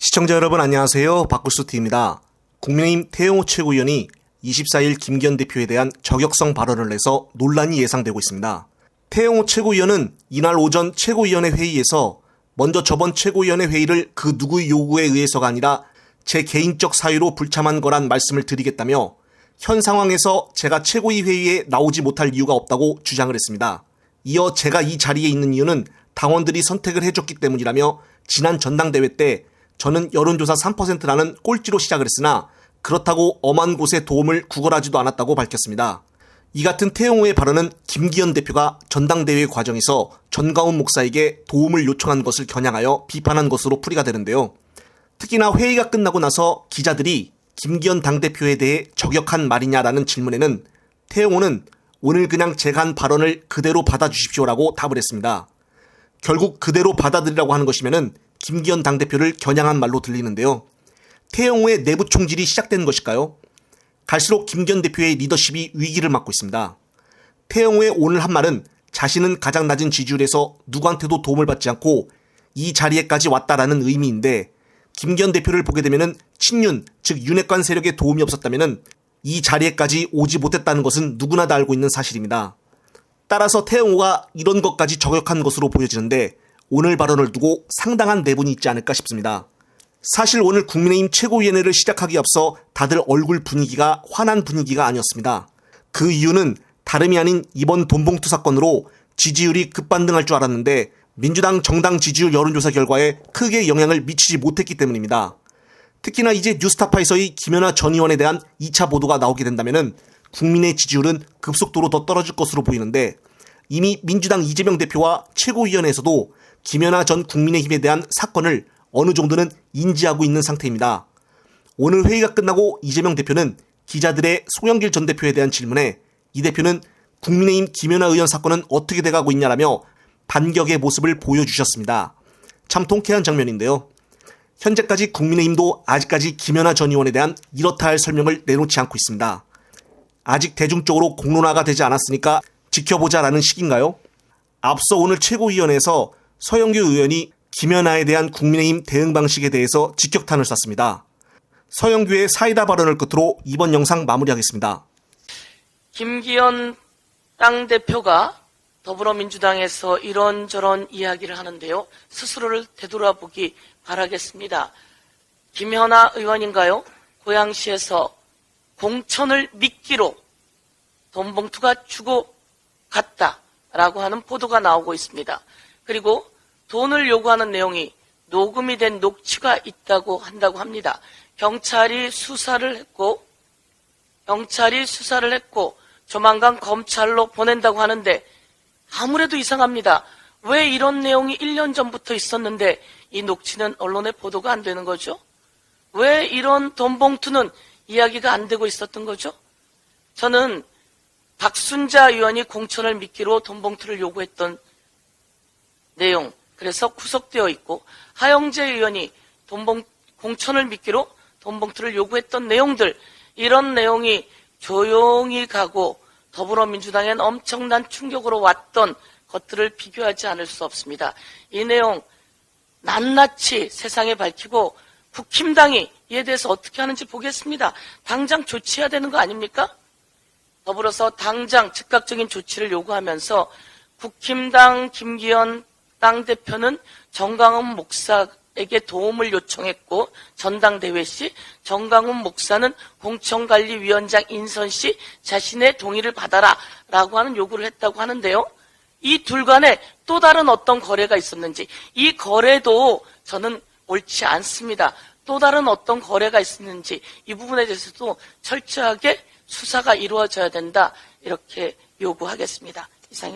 시청자 여러분 안녕하세요. 박구스TV입니다. 국민의힘 태영호 최고위원이 24일 김기현 대표에 대한 저격성 발언을 내서 논란이 예상되고 있습니다. 태영호 최고위원은 이날 오전 최고위원회 회의에서 먼저 저번 최고위원회 회의를 그 누구의 요구에 의해서가 아니라 제 개인적 사유로 불참한 거란 말씀을 드리겠다며 현 상황에서 제가 최고위 회의에 나오지 못할 이유가 없다고 주장을 했습니다. 이어 제가 이 자리에 있는 이유는 당원들이 선택을 해줬기 때문이라며 지난 전당대회 때 저는 여론조사 3%라는 꼴찌로 시작을 했으나 그렇다고 엄한 곳에 도움을 구걸하지도 않았다고 밝혔습니다. 이 같은 태영호의 발언은 김기현 대표가 전당대회 과정에서 전가훈 목사에게 도움을 요청한 것을 겨냥하여 비판한 것으로 풀이가 되는데요. 특히나 회의가 끝나고 나서 기자들이 김기현 당대표에 대해 저격한 말이냐라는 질문에는 태영호는 오늘 그냥 제가 한 발언을 그대로 받아주십시오라고 답을 했습니다. 결국 그대로 받아들이라고 하는 것이면은 김기현 당대표를 겨냥한 말로 들리는데요. 태영호의 내부 총질이 시작된 것일까요? 갈수록 김기현 대표의 리더십이 위기를 맞고 있습니다. 태영호의 오늘 한 말은 자신은 가장 낮은 지지율에서 누구한테도 도움을 받지 않고 이 자리에까지 왔다라는 의미인데 김기현 대표를 보게 되면은 친윤, 즉 윤핵관 세력의 도움이 없었다면은 이 자리에까지 오지 못했다는 것은 누구나 다 알고 있는 사실입니다. 따라서 태영호가 이런 것까지 저격한 것으로 보여지는데 오늘 발언을 두고 상당한 내분이 있지 않을까 싶습니다. 사실 오늘 국민의힘 최고위원회를 시작하기에 앞서 다들 얼굴 분위기가 환한 분위기가 아니었습니다. 그 이유는 다름이 아닌 이번 돈봉투 사건으로 지지율이 급반등할 줄 알았는데 민주당 정당 지지율 여론조사 결과에 크게 영향을 미치지 못했기 때문입니다. 특히나 이제 뉴스타파에서의 김연아 전 의원에 대한 2차 보도가 나오게 된다면 국민의 지지율은 급속도로 더 떨어질 것으로 보이는데 이미 민주당 이재명 대표와 최고위원회에서도 김연아 전 국민의힘에 대한 사건을 어느 정도는 인지하고 있는 상태입니다. 오늘 회의가 끝나고 이재명 대표는 기자들의 송영길 전 대표에 대한 질문에 이 대표는 국민의힘 김연아 의원 사건은 어떻게 돼가고 있냐라며 반격의 모습을 보여주셨습니다. 참 통쾌한 장면인데요. 현재까지 국민의힘도 아직까지 김연아 전 의원에 대한 이렇다 할 설명을 내놓지 않고 있습니다. 아직 대중적으로 공론화가 되지 않았으니까 지켜보자라는 식인가요? 앞서 오늘 최고위원회에서 서영교 의원이 김연아에 대한 국민의힘 대응 방식에 대해서 직격탄을 쐈습니다. 서영교의 사이다 발언을 끝으로 이번 영상 마무리하겠습니다. 김기현 당대표가 더불어민주당에서 이런저런 이야기를 하는데요. 스스로를 되돌아보기 바라겠습니다. 김연아 의원인가요? 고양시에서 공천을 미끼로 돈봉투가 주고 갔다라고 하는 보도가 나오고 있습니다. 그리고 돈을 요구하는 내용이 녹음이 된 녹취가 있다고 한다고 합니다. 경찰이 수사를 했고 조만간 검찰로 보낸다고 하는데 아무래도 이상합니다. 왜 이런 내용이 1년 전부터 있었는데 이 녹취는 언론에 보도가 안 되는 거죠? 왜 이런 돈봉투는 이야기가 안 되고 있었던 거죠? 저는 박순자 의원이 공천을 미끼로 돈봉투를 요구했던 내용, 그래서 구속되어 있고 하영재 의원이 공천을 미끼로 돈봉투를 요구했던 내용들, 이런 내용이 조용히 가고 더불어민주당엔 엄청난 충격으로 왔던 것들을 비교하지 않을 수 없습니다. 이 내용 낱낱이 세상에 밝히고 국힘당이 이에 대해서 어떻게 하는지 보겠습니다. 당장 조치해야 되는 거 아닙니까? 더불어서 당장 즉각적인 조치를 요구하면서 국힘당 김기현 당대표는 정강훈 목사에게 도움을 요청했고 전당대회 시 정강훈 목사는 공천관리위원장 인선 시 자신의 동의를 받아라 라고 하는 요구를 했다고 하는데요. 이 둘 간에 또 다른 어떤 거래가 있었는지, 이 거래도 저는 옳지 않습니다. 또 다른 어떤 거래가 있었는지 이 부분에 대해서도 철저하게 수사가 이루어져야 된다, 이렇게 요구하겠습니다. 이상입니다.